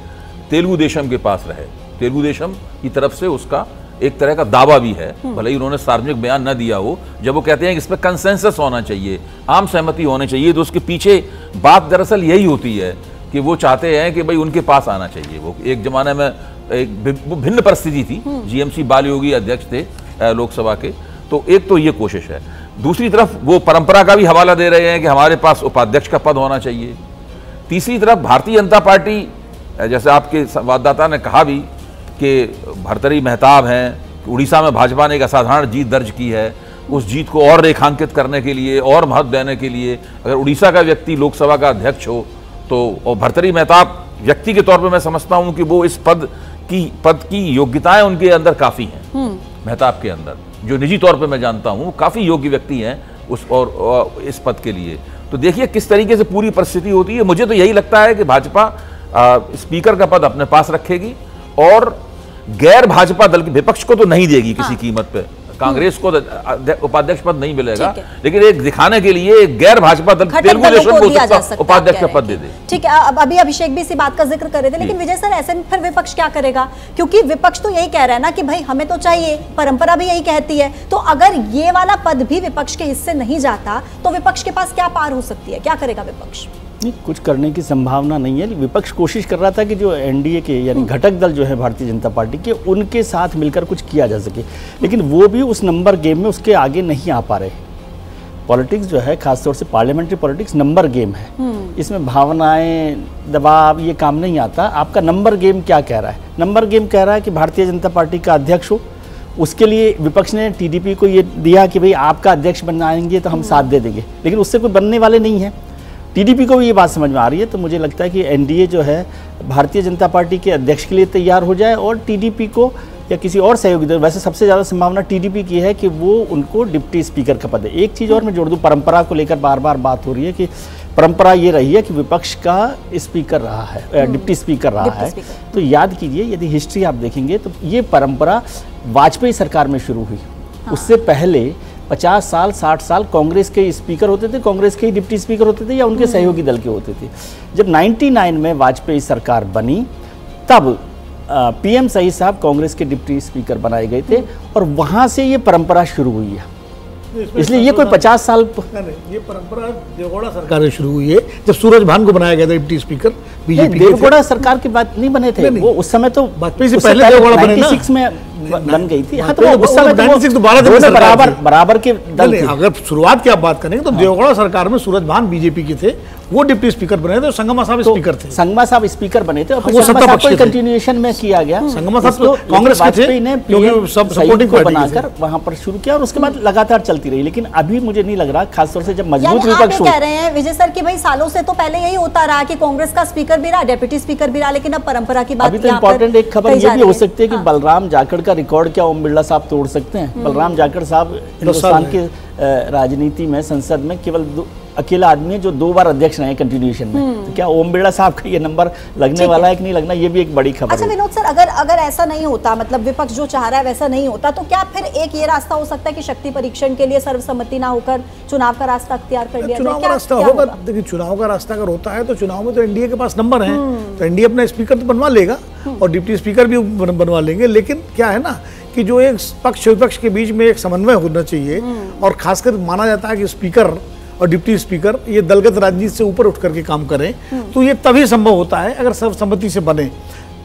तेलुगु देशम के पास रहे। तेलुगु देशम की तरफ से उसका एक तरह का दावा भी है, भले ही उन्होंने सार्वजनिक बयान न दिया हो। जब वो कहते हैं कि इस पर कंसेंसस होना चाहिए, आम सहमति होनी चाहिए, तो उसके पीछे बात दरअसल यही होती है कि वो चाहते हैं कि भाई उनके पास आना चाहिए। वो एक जमाने में एक भिन्न परिस्थिति थी, जीएमसी बालयोगी अध्यक्ष थे लोकसभा के, तो एक तो ये कोशिश है। दूसरी तरफ वो परंपरा का भी हवाला दे रहे हैं कि हमारे पास उपाध्यक्ष का पद होना चाहिए। तीसरी तरफ भारतीय जनता पार्टी, जैसे आपके संवाददाता ने कहा भी कि भर्तरी मेहताब हैं, उड़ीसा में भाजपा ने एक असाधारण जीत दर्ज की है। उस जीत को और रेखांकित करने के लिए और महत्व देने के लिए अगर उड़ीसा का व्यक्ति लोकसभा का अध्यक्ष हो तो, और भर्तरी मेहताब व्यक्ति के तौर पे मैं समझता हूं कि वो इस पद की योग्यताएं उनके अंदर काफ़ी हैं। मेहताब के अंदर जो निजी तौर पे मैं जानता हूं, काफ़ी योग्य व्यक्ति हैं उस और इस पद के लिए। तो देखिए किस तरीके से पूरी परिस्थिति होती है। मुझे तो यही लगता है कि भाजपा स्पीकर का पद अपने पास रखेगी और गैर भाजपा दल की, विपक्ष को तो नहीं देगी किसी कीमत पे। कांग्रेस को उपाध्यक्ष पद नहीं मिलेगा, लेकिन एक दिखाने के लिए एक गैर भाजपा दल तेलुगु देशम को उपाध्यक्ष का पद दे दे। ठीक है, अब अभी अभिषेक भी इसी बात का जिक्र कर रहे थे, लेकिन विजय सर ऐसे में फिर विपक्ष क्या करेगा? क्योंकि विपक्ष तो यही कह रहा है ना कि भाई हमें तो चाहिए, परंपरा भी यही कहती है। तो अगर ये वाला पद भी विपक्ष के हिस्से नहीं जाता तो विपक्ष के पास क्या पार हो सकती है, क्या करेगा विपक्ष? नहीं, कुछ करने की संभावना नहीं है। विपक्ष कोशिश कर रहा था कि जो एनडीए के यानी घटक दल जो है भारतीय जनता पार्टी के, उनके साथ मिलकर कुछ किया जा सके, लेकिन वो भी उस नंबर गेम में उसके आगे नहीं आ पा रहे। पॉलिटिक्स जो है, खासतौर से पार्लियामेंट्री पॉलिटिक्स नंबर गेम है। इसमें भावनाएं, दबाव ये काम नहीं आता। आपका नंबर गेम क्या कह रहा है? नंबर गेम कह रहा है कि भारतीय जनता पार्टी का अध्यक्ष हो। उसके लिए विपक्ष ने टीडीपी को ये दिया कि भाई आपका अध्यक्ष बनाएंगे तो हम साथ दे देंगे, लेकिन उससे कोई बनने वाले नहीं है। टीडीपी को भी ये बात समझ में आ रही है। तो मुझे लगता है कि एनडीए जो है भारतीय जनता पार्टी के अध्यक्ष के लिए तैयार हो जाए और टीडीपी को या किसी और सहयोगी दल, वैसे सबसे ज़्यादा संभावना टीडीपी की है कि वो उनको डिप्टी स्पीकर का पद है। एक चीज़ और मैं जोड़ दूँ, परंपरा को लेकर बार बार बात हो रही है कि परंपरा ये रही है कि विपक्ष का स्पीकर रहा है, डिप्टी स्पीकर रहा है। तो याद कीजिए, यदि हिस्ट्री आप देखेंगे तो ये परंपरा वाजपेयी सरकार में शुरू हुई। उससे पहले 50 साल 60 साल कांग्रेस के स्पीकर होते थे, कांग्रेस के ही डिप्टी स्पीकर होते थे या उनके सहयोगी दल के होते थे। जब 99 में वाजपेयी सरकार बनी तब पीएम शहीद साहब कांग्रेस के डिप्टी स्पीकर बनाए गए थे और वहां से ये परंपरा शुरू हुई है। इसलिए ये कोई 50 साल ये परंपरा देवगौड़ा सरकार से शुरू हुई है, जब सूरज भान को बनाया गया था डिप्टी स्पीकर बीजेपी। देवगौड़ा सरकार की बात नहीं बने थे, वो उस समय तो वाजपेयी से पहले देवगौड़ा बने ना, 96 में बन गई थी। हाँ, तो उस समय 96 बराबर के दल थे। अगर शुरुआत की आप बात करेंगे तो देवगौड़ा सरकार में सूरज भान बीजेपी के थे, वो डिप्टी स्पीकर बने थे। संगमा साहब स्पीकर थे, संगमा साहब स्पीकर बने थे और वो सत्ता पक्ष के कंटिन्यूएशन में किया गया। संगमा साहब तो कांग्रेस के थे, क्योंकि सब सपोर्टिंग को बनाकर वहां पर शुरू किया और उसके बाद लगातार चलती रही। लेकिन अभी मुझे नहीं लग रहा, खासतौर से जब मजबूत विपक्ष कह रहे हैं विजय सर कि भाई सालों से तो पहले यही होता रहा कि कांग्रेस का स्पीकर भी रहा, डेप्यूटी स्पीकर भी रहा, लेकिन अब परंपरा की बात। अभी तो इंपॉर्टेंट एक खबर ये भी हो सकती है कि बलराम जाखड़ का रिकॉर्ड क्या ओम बिरला साहब तोड़ सकते हैं? बलराम जाखड़ साहब हिंदुस्तान की राजनीति में, संसद में केवल अकेला आदमी है जो 2 बार अध्यक्ष रहे कंटिन्यूएशन में। तो क्या ओम बिरला साहब का ये नंबर लगने वाला है कि नहीं लगना, ये भी एक बड़ी खबर है। अच्छा विनोद सर, अगर ऐसा नहीं होता, मतलब विपक्ष जो चाह रहा है वैसा नहीं होता, तो क्या फिर एक ये रास्ता हो सकता है कि शक्ति परीक्षण के लिए सर्वसम्मति ना होकर चुनाव का रास्ता अख्तियार कर लिया? चुनाव का रास्ता होगा। देखिए, चुनाव का रास्ता अगर होता है तो चुनाव में तो एनडीए के पास नंबर है, तो एनडीए अपना स्पीकर तो बनवा लेगा और डिप्टी स्पीकर भी बनवा लेंगे। लेकिन क्या है ना कि जो एक पक्ष विपक्ष के बीच में एक समन्वय होना चाहिए, और खासकर माना जाता है कि स्पीकर और डिप्टी स्पीकर ये दलगत राजनीति से ऊपर उठ करके काम करें, तो ये तभी संभव होता है अगर सर्वसम्मति से बने।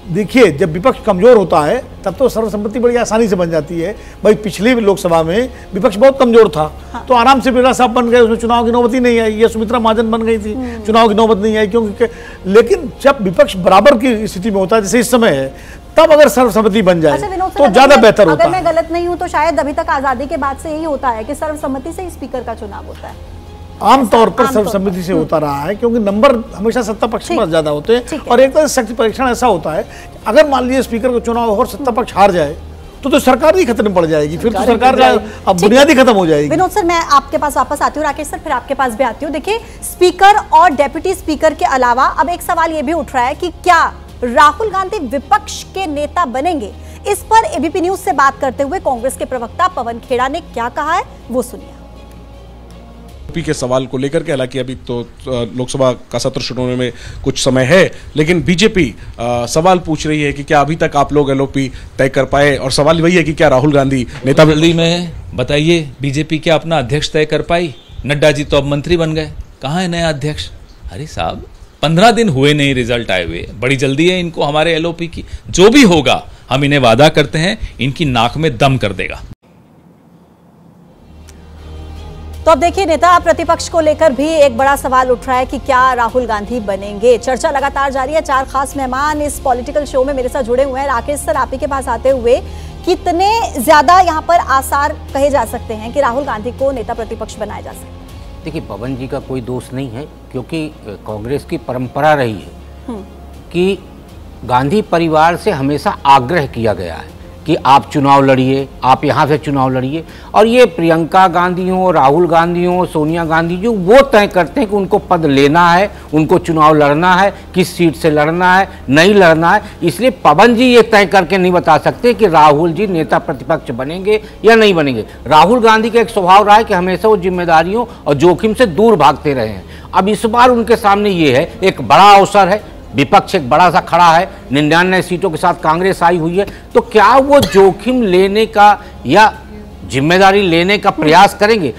देखिए, जब विपक्ष कमजोर होता है तब तो सर्वसम्मति बड़ी आसानी से बन जाती है। भाई पिछली लोकसभा में विपक्ष बहुत कमजोर था, तो आराम से बिरला साहब बन गए, उसमें चुनाव की नौबत ही नहीं आई, या सुमित्रा महाजन बन गई थी, चुनाव की नौबत नहीं आई, क्योंकि लेकिन जब विपक्ष बराबर की स्थिति में होता है जैसे इस समय है, तब अगर सर्वसम्मति बन जाए तो ज्यादा बेहतर होता है। अगर मैं गलत नहीं हूं तो शायद अभी तक आजादी के बाद से यही होता है कि सर्वसम्मति से ही स्पीकर का चुनाव होता है। आमतौर पर सर्वसम्मति से होता रहा है, क्योंकि नंबर हमेशा सत्ता पक्ष में ज्यादा होते हैं, और एक तरह से शक्ति परीक्षण ऐसा होता है, अगर मान लीजिए स्पीकर का चुनाव और सत्ता पक्ष हार जाए तो सरकार ही खतरे में पड़ जाएगी, फिर तो सरकार का अब बुनियादी खत्म हो जाएगी। विनोद सर, मैं आपके पास वापस आती हूँ, राकेश सर फिर आपके पास भी आती हूँ। देखिए, स्पीकर और डेप्यूटी स्पीकर के अलावा अब एक सवाल ये भी उठ रहा है कि क्या राहुल गांधी विपक्ष के नेता बनेंगे? इस पर एबीपी न्यूज से बात करते हुए कांग्रेस के प्रवक्ता पवन खेड़ा ने क्या कहा है, वो सुनिए। यूपी के सवाल को लेकर के, हालांकि अभी तो लोकसभा का सत्र शुरू होने में कुछ समय है, लेकिन बीजेपी सवाल पूछ रही है कि क्या अभी तक आप लोग एलओपी तय कर पाए, और सवाल वही है कि क्या राहुल गांधी नेता जल्दी में बताइए, बीजेपी क्या अपना अध्यक्ष तय कर पाई? नड्डा जी तो अब मंत्री बन गए, कहाँ है नया अध्यक्ष? अरे साहब, 15 दिन हुए नहीं रिजल्ट आए हुए, बड़ी जल्दी है इनको हमारे एलओपी की। जो भी होगा हम इन्हें वादा करते हैं इनकी नाक में दम कर देगा। तो अब देखिए, नेता प्रतिपक्ष को लेकर भी एक बड़ा सवाल उठ रहा है कि क्या राहुल गांधी बनेंगे। चर्चा लगातार जारी है। 4 खास मेहमान इस पॉलिटिकल शो में मेरे साथ जुड़े हुए हैं। राकेश सर, आप ही के पास आते हुए, कितने ज्यादा यहाँ पर आसार कहे जा सकते हैं कि राहुल गांधी को नेता प्रतिपक्ष बनाया जा सकता है? देखिए, पवन जी का कोई दोष नहीं है, क्योंकि कांग्रेस की परंपरा रही है कि गांधी परिवार से हमेशा आग्रह किया गया है कि आप चुनाव लड़िए, आप यहाँ से चुनाव लड़िए, और ये प्रियंका गांधी हो, राहुल गांधी हो, सोनिया गांधी जो वो तय करते हैं कि उनको पद लेना है, उनको चुनाव लड़ना है, किस सीट से लड़ना है, नहीं लड़ना है। इसलिए पवन जी ये तय करके नहीं बता सकते कि राहुल जी नेता प्रतिपक्ष बनेंगे या नहीं बनेंगे। राहुल गांधी का एक स्वभाव रहा है कि हमेशा वो जिम्मेदारियों और जोखिम से दूर भागते रहे हैं। अब इस बार उनके सामने ये है, एक बड़ा अवसर है, विपक्ष एक बड़ा सा खड़ा है, 99 सीटों के साथ कांग्रेस आई हुई है, तो क्या वो जोखिम लेने का या जिम्मेदारी लेने का प्रयास करेंगे?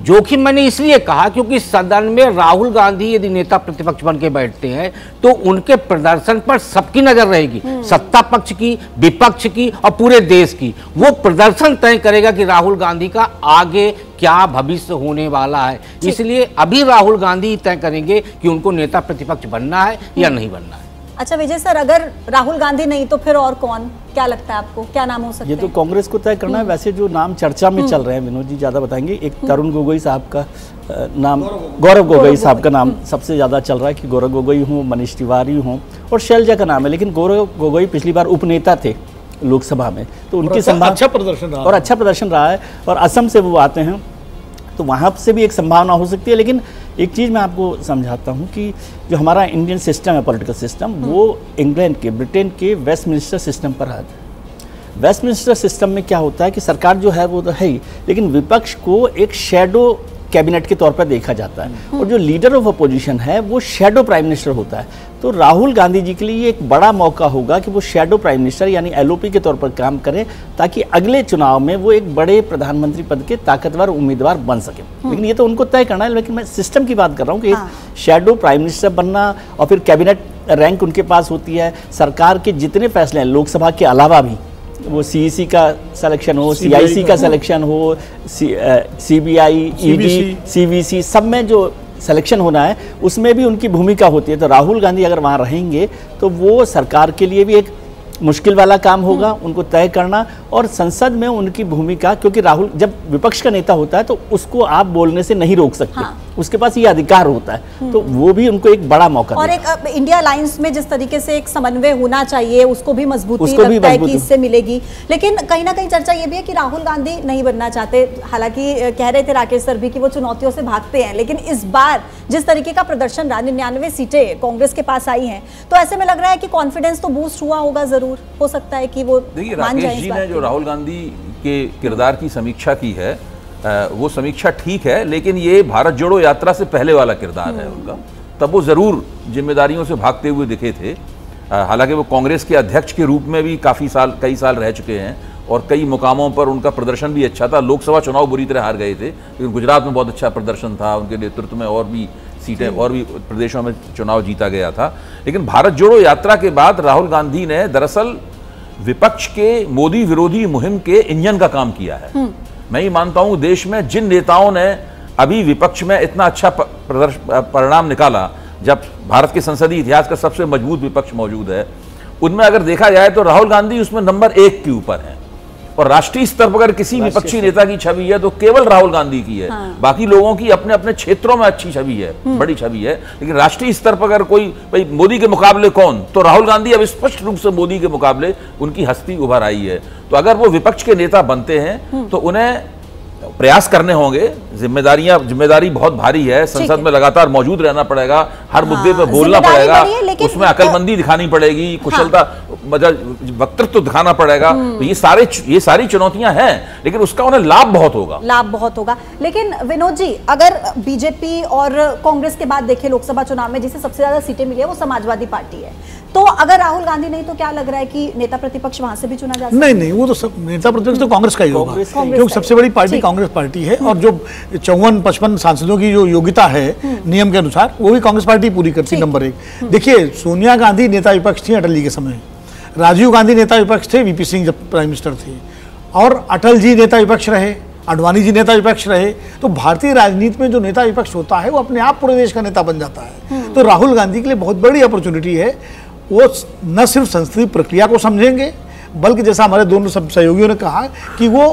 जोखिम मैंने इसलिए कहा क्योंकि सदन में राहुल गांधी यदि नेता प्रतिपक्ष बन के बैठते हैं तो उनके प्रदर्शन पर सबकी नजर रहेगी, सत्ता पक्ष की, विपक्ष की और पूरे देश की। वो प्रदर्शन तय करेगा कि राहुल गांधी का आगे क्या भविष्य होने वाला है। इसलिए अभी राहुल गांधी तय करेंगे कि उनको नेता प्रतिपक्ष बनना है या नहीं बनना है। अच्छा विजय सर, अगर राहुल गांधी नहीं तो फिर और कौन, क्या लगता है आपको, क्या नाम हो सकते हैं? ये तो कांग्रेस को तय करना है। वैसे जो नाम चर्चा में चल रहे हैं, विनोद जी ज़्यादा बताएंगे। एक तरुण गोगोई साहब का नाम, गौरव गोगोई साहब का नाम सबसे ज़्यादा चल रहा है कि गौरव गोगोई हों, मनीष तिवारी हों, और शैलजा का नाम है। लेकिन गौरव गोगोई पिछली बार उपनेता थे लोकसभा में, तो उनकी अच्छा प्रदर्शन रहा और अच्छा प्रदर्शन रहा है, और असम से वो आते हैं तो वहाँ से भी एक संभावना हो सकती है। लेकिन एक चीज़ मैं आपको समझाता हूँ कि जो हमारा इंडियन सिस्टम है, पॉलिटिकल सिस्टम, वो इंग्लैंड के, ब्रिटेन के वेस्टमिनिस्टर सिस्टम पर आता है। वेस्टमिनिस्टर सिस्टम में क्या होता है कि सरकार जो है वो तो है ही, लेकिन विपक्ष को एक शैडो कैबिनेट के तौर पर देखा जाता है, और जो लीडर ऑफ अपोजिशन है वो शैडो प्राइम मिनिस्टर होता है। तो राहुल गांधी जी के लिए एक बड़ा मौका होगा कि वो शैडो प्राइम मिनिस्टर यानी एलओपी के तौर पर काम करें, ताकि अगले चुनाव में वो एक बड़े प्रधानमंत्री पद के ताकतवर उम्मीदवार बन सके। लेकिन ये तो उनको तय करना है, लेकिन मैं सिस्टम की बात कर रहा हूँ कि शैडो प्राइम मिनिस्टर बनना, और फिर कैबिनेट रैंक उनके पास होती है। सरकार के जितने फैसले हैं लोकसभा के अलावा भी, वो सीईसी का सिलेक्शन हो, सीआईसी का सिलेक्शन हो, सीबीआई, ईडी, सीवीसी, सब में जो सिलेक्शन होना है उसमें भी उनकी भूमिका होती है। तो राहुल गांधी अगर वहाँ रहेंगे तो वो सरकार के लिए भी एक मुश्किल वाला काम होगा उनको तय करना, और संसद में उनकी भूमिका, क्योंकि राहुल जब विपक्ष का नेता होता है तो उसको आप बोलने से नहीं रोक सकते, उसके पास ये अधिकार होता है, तो वो भी उनको एक बड़ा मौका और एक इंडिया अलायंस में जिस तरीके से एक समन्वय होना चाहिए उसको भी मजबूती लगता है कि इससे मिलेगी। लेकिन कहीं ना कहीं चर्चा ये भी है कि राहुल गांधी नहीं बनना चाहते, हालांकि कह रहे थे राकेश सर भी कि वो चुनौतियों से भागते हैं, लेकिन इस बार जिस तरीके का प्रदर्शन रहा, 99 सीटें कांग्रेस के पास आई हैं, तो ऐसे में लग रहा है कि कॉन्फिडेंस तो बूस्ट हुआ होगा, जरूर हो सकता है कि वो देखिए राकेश जी ने जो राहुल गांधी के किरदार की समीक्षा की है, वो समीक्षा ठीक है, लेकिन ये भारत जोड़ो यात्रा से पहले वाला किरदार है उनका। तब वो जरूर जिम्मेदारियों से भागते हुए दिखे थे। हालांकि वो कांग्रेस के अध्यक्ष के रूप में भी कई साल रह चुके हैं, और कई मुकामों पर उनका प्रदर्शन भी अच्छा था। लोकसभा चुनाव बुरी तरह हार गए थे, लेकिन गुजरात में बहुत अच्छा प्रदर्शन था उनके नेतृत्व में, और भी सीटें और भी प्रदेशों में चुनाव जीता गया था। लेकिन भारत जोड़ो यात्रा के बाद राहुल गांधी ने दरअसल विपक्ष के मोदी विरोधी मुहिम के इंजन का काम किया है। मैं ये मानता हूं देश में जिन नेताओं ने अभी विपक्ष में इतना अच्छा परिणाम निकाला, जब भारत के संसदीय इतिहास का सबसे मजबूत विपक्ष मौजूद है, उनमें अगर देखा जाए तो राहुल गांधी उसमें नंबर 1 के ऊपर है। और राष्ट्रीय स्तर पर अगर किसी विपक्षी नेता की छवि है तो केवल राहुल गांधी की है। बाकी लोगों की अपने अपने क्षेत्रों में अच्छी छवि है, बड़ी छवि है, लेकिन राष्ट्रीय स्तर पर अगर कोई भाई मोदी के मुकाबले कौन, तो राहुल गांधी अब स्पष्ट रूप से मोदी के मुकाबले उनकी हस्ती उभर आई है। तो अगर वो विपक्ष के नेता बनते हैं तो उन्हें प्रयास करने होंगे, जिम्मेदारी बहुत भारी है, संसद में लगातार मौजूद रहना पड़ेगा, हर मुद्दे पे बोलना पड़ेगा, उसमें अकलमंदी दिखानी पड़ेगी, कुशलता वक्तृत्व दिखाना पड़ेगा। तो ये सारी चुनौतियां हैं, लेकिन उसका उन्हें लाभ बहुत होगा। लेकिन विनोद जी, अगर बीजेपी और कांग्रेस के बाद देखें लोकसभा चुनाव में जिसे सबसे ज्यादा सीटें मिली है वो समाजवादी पार्टी है, तो अगर राहुल गांधी नहीं तो क्या लग रहा है कि नेता प्रतिपक्ष वहां से भी चुना जा सकता है? नहीं, वो तो सब नेता प्रतिपक्ष तो कांग्रेस का ही होगा, क्योंकि सबसे बड़ी पार्टी कांग्रेस पार्टी है, और जो 54-55 सांसदों की जो योग्यता है नियम के अनुसार, वो भी कांग्रेस पार्टी पूरी करती। नंबर 1 देखिए, सोनिया गांधी नेता विपक्ष थी अटल जी के समय, राजीव गांधी नेता विपक्ष थे वीपी सिंह जब प्राइम मिनिस्टर थे, और अटल जी नेता विपक्ष रहे, आडवाणी जी नेता विपक्ष रहे। तो भारतीय राजनीति में जो नेता विपक्ष होता है वो अपने आप पूरे देश का नेता बन जाता है। तो राहुल गांधी के लिए बहुत बड़ी अपॉर्चुनिटी है। वो न सिर्फ संसदीय प्रक्रिया को समझेंगे, बल्कि जैसा हमारे दोनों सब सहयोगियों ने कहा कि वो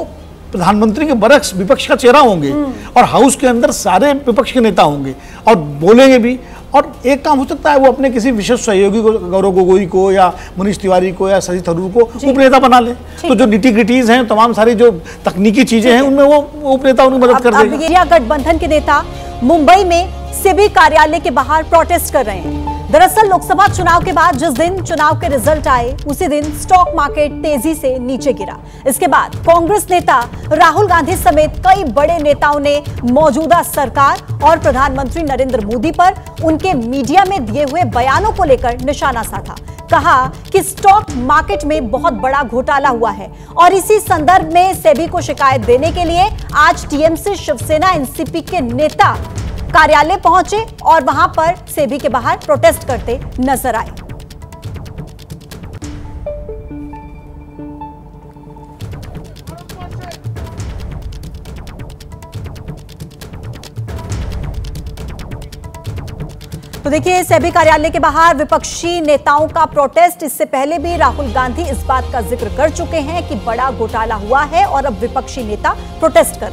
प्रधानमंत्री के बरक्स विपक्ष का चेहरा होंगे, और हाउस के अंदर सारे विपक्ष के नेता होंगे और बोलेंगे भी। और एक काम हो सकता है, वो अपने किसी विशेष सहयोगी को, गौरव गोगोई को या मनीष तिवारी को या शशि थरूर को उपनेता बना ले, तो जो निटी ग्रिटीज हैं, तमाम सारी जो तकनीकी चीजें हैं, उनमें वो उपनेता उनकी मदद कर देगा। इंडिया गठबंधन के नेता मुंबई में सेबी कार्यालय के बाहर प्रोटेस्ट कर रहे हैं। दरअसल लोकसभा चुनाव के बाद जिस दिन चुनाव के रिजल्ट आए, उसी दिन स्टॉक मार्केट तेजी से नीचे गिरा। इसके बाद कांग्रेस नेता राहुल गांधी समेत कई बड़े नेताओं ने मौजूदा सरकार और प्रधानमंत्री नरेंद्र मोदी पर उनके मीडिया में दिए हुए बयानों को लेकर निशाना साधा। कहा कि स्टॉक मार्केट में बहुत बड़ा घोटाला हुआ है, और इसी संदर्भ में सेबी को शिकायत देने के लिए आज टीएमसी, शिवसेना, एनसीपी के नेता कार्यालय पहुंचे और वहां पर सेबी के बाहर प्रोटेस्ट करते नजर आए। तो देखिए, सेबी कार्यालय के बाहर विपक्षी नेताओं का प्रोटेस्ट। इससे पहले भी राहुल गांधी इस बात का जिक्र कर चुके हैं कि बड़ा घोटाला हुआ है और अब विपक्षी नेता प्रोटेस्ट कर रहे हैं।